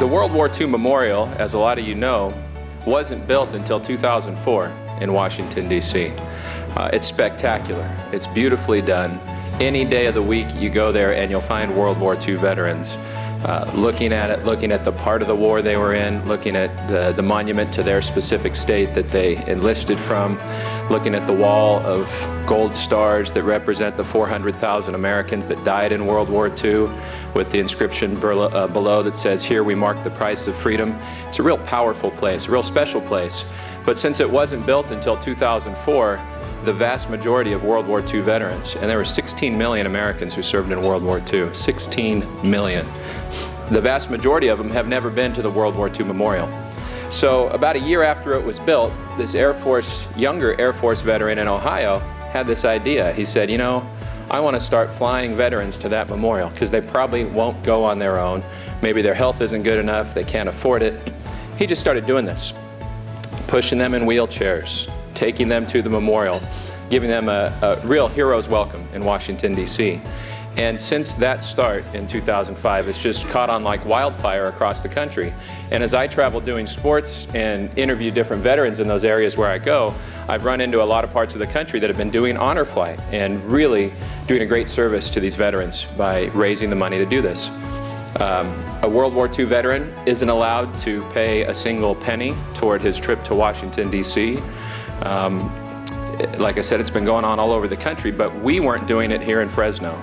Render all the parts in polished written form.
World War II Memorial, as a lot of you know, wasn't built until 2004 in Washington, D.C. It's spectacular. It's beautifully done. Any day of the week you go there and you'll find World War II veterans looking at it, looking at the part of the war they were in, looking at the monument to their specific state that they enlisted from, looking at the wall of gold stars that represent the 400,000 Americans that died in World War II, with the inscription below that says, "Here we mark the price of freedom." It's a real powerful place, a real special place. But since it wasn't built until 2004, the vast majority of World War II veterans, and there were 16 million Americans who served in World War II, 16 million. The vast majority of them have never been to the World War II Memorial. So about a year after it was built, this younger Air Force veteran in Ohio had this idea. He said, you know, I want to start flying veterans to that memorial because they probably won't go on their own. Maybe their health isn't good enough, they can't afford it. He just started doing this, pushing them in wheelchairs, taking them to the memorial, giving them a real hero's welcome in Washington, D.C. And since that start in 2005, it's just caught on like wildfire across the country. And as I travel doing sports and interview different veterans in those areas where I go, I've run into a lot of parts of the country that have been doing honor flight and really doing a great service to these veterans by raising the money to do this. A World War II veteran isn't allowed to pay a single penny toward his trip to Washington, D.C. Like I said, it's been going on all over the country, but we weren't doing it here in Fresno.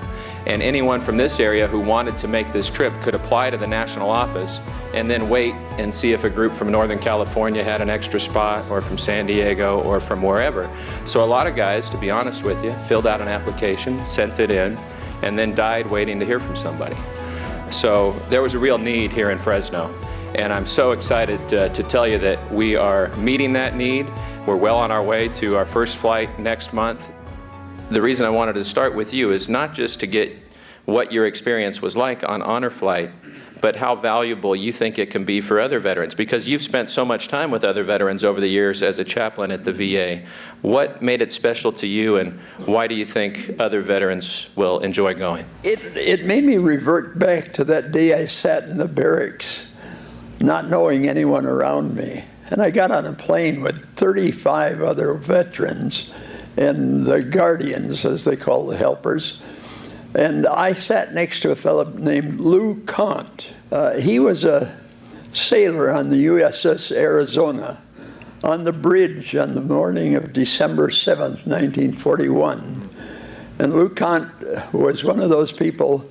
And anyone from this area who wanted to make this trip could apply to the national office and then wait and see if a group from Northern California had an extra spot, or from San Diego, or from wherever. So a lot of guys, to be honest with you, filled out an application, sent it in, and then died waiting to hear from somebody. So there was a real need here in Fresno. And I'm so excited to tell you that we are meeting that need. We're well on our way to our first flight next month. The reason I wanted to start with you is not just to get what your experience was like on honor flight, but how valuable you think it can be for other veterans, because you've spent so much time with other veterans over the years as a chaplain at the VA. What made it special to you, and why do you think other veterans will enjoy going? It made me revert back to that day I sat in the barracks, not knowing anyone around me. And I got on a plane with 35 other veterans and the guardians, as they call the helpers. And I sat next to a fellow named Lou Kant. He was a sailor on the USS Arizona on the bridge on the morning of December 7th, 1941. And Lou Kant was one of those people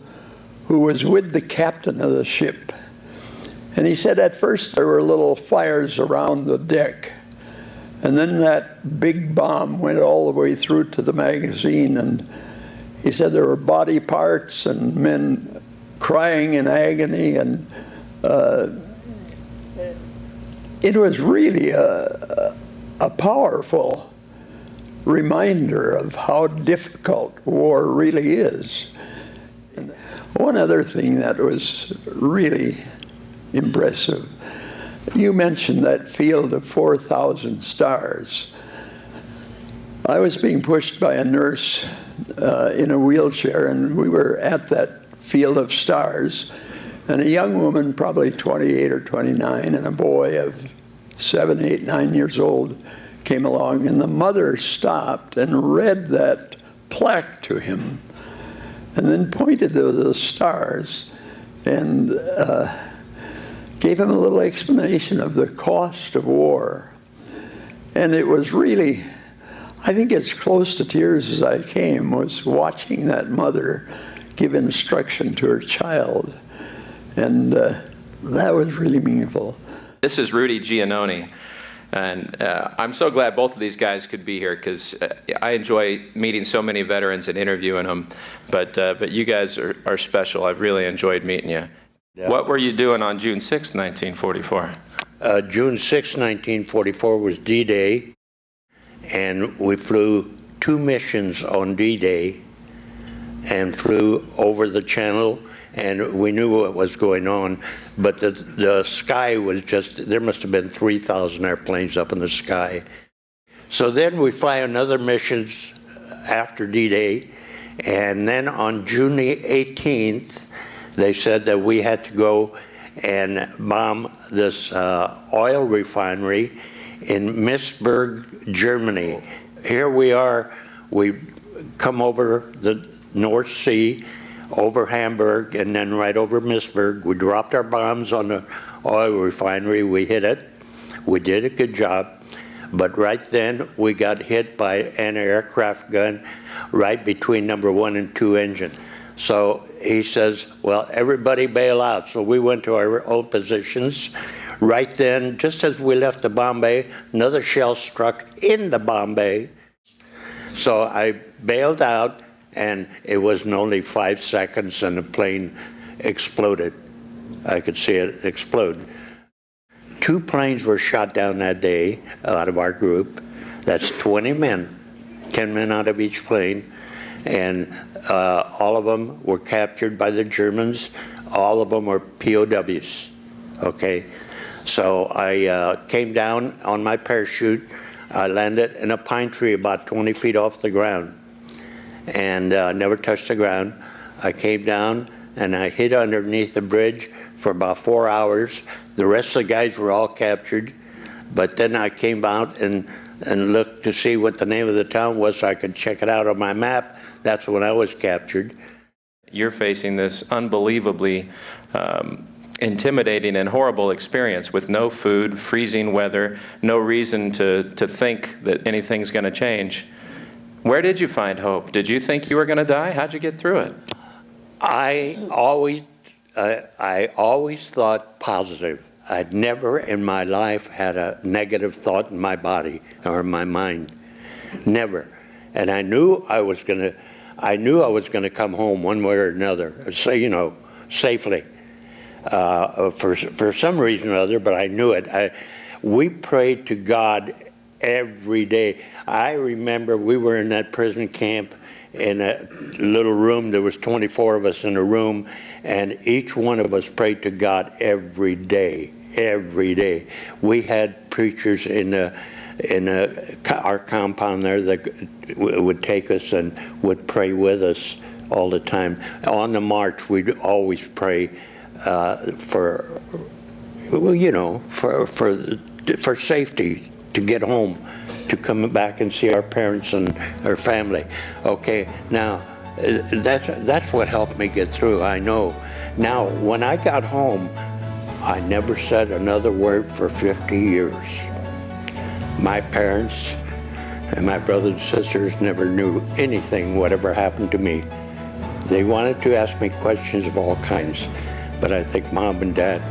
who was with the captain of the ship. And he said at first there were little fires around the deck. And then that big bomb went all the way through to the magazine, and he said there were body parts and men crying in agony, and it was really a powerful reminder of how difficult war really is. And one other thing that was really impressive, you mentioned that field of 4,000 stars. I was being pushed by a nurse in a wheelchair, and we were at that field of stars, and a young woman, probably 28 or 29, and a boy of 7, 8, 9 years old came along, and the mother stopped and read that plaque to him, and then pointed to the stars and gave him a little explanation of the cost of war. And it was really, I think as close to tears as I came was watching that mother give instruction to her child. And that was really meaningful. This is Rudy Giannoni. And I'm so glad both of these guys could be here, because I enjoy meeting so many veterans and interviewing them. But you guys are special. I've really enjoyed meeting you. Yeah. What were you doing on June 6, 1944? June 6, 1944 was D-Day, and we flew 2 missions on D-Day and flew over the channel, and we knew what was going on, but the sky was just, there must have been 3,000 airplanes up in the sky. So then we fly another missions after D-Day, and then on June 18th, they said that we had to go and bomb this oil refinery in Missburg, Germany. Here we are, we come over the North Sea, over Hamburg, and then right over Missburg. We dropped our bombs on the oil refinery, we hit it. We did a good job, but right then we got hit by an anti-aircraft gun right between number 1 and 2 engine. So he says, well, everybody bail out. So we went to our own positions. Right then, just as we left the bomb bay, another shell struck in the bomb bay. So I bailed out, and it wasn't only 5 seconds and the plane exploded. I could see it explode. 2 planes were shot down that day out of our group. That's 20 men, 10 men out of each plane. And all of them were captured by the Germans. All of them were POWs, okay? So I came down on my parachute. I landed in a pine tree about 20 feet off the ground and never touched the ground. I came down and I hid underneath the bridge for about 4 hours. The rest of the guys were all captured, but then I came out and looked to see what the name of the town was so I could check it out on my map. That's when I was captured. You're facing this unbelievably intimidating and horrible experience with no food, freezing weather, no reason to think that anything's going to change. Where did you find hope? Did you think you were going to die? How'd you get through it? I always thought positive. I'd never in my life had a negative thought in my body or in my mind. Never. And I knew I was going to come home one way or another, so, safely. For some reason or other, but I knew it. We prayed to God every day. I remember we were in that prison camp in a little room. There was 24 of us in a room, and each one of us prayed to God every day, every day. We had preachers in our compound there that would take us and would pray with us all the time. On the march, we'd always pray for safety, to get home, to come back and see our parents and our family. Okay, now that's what helped me get through, I know. Now, when I got home, I never said another word for 50 years. My parents and my brothers and sisters never knew anything, whatever happened to me. They wanted to ask me questions of all kinds, but I think Mom and Dad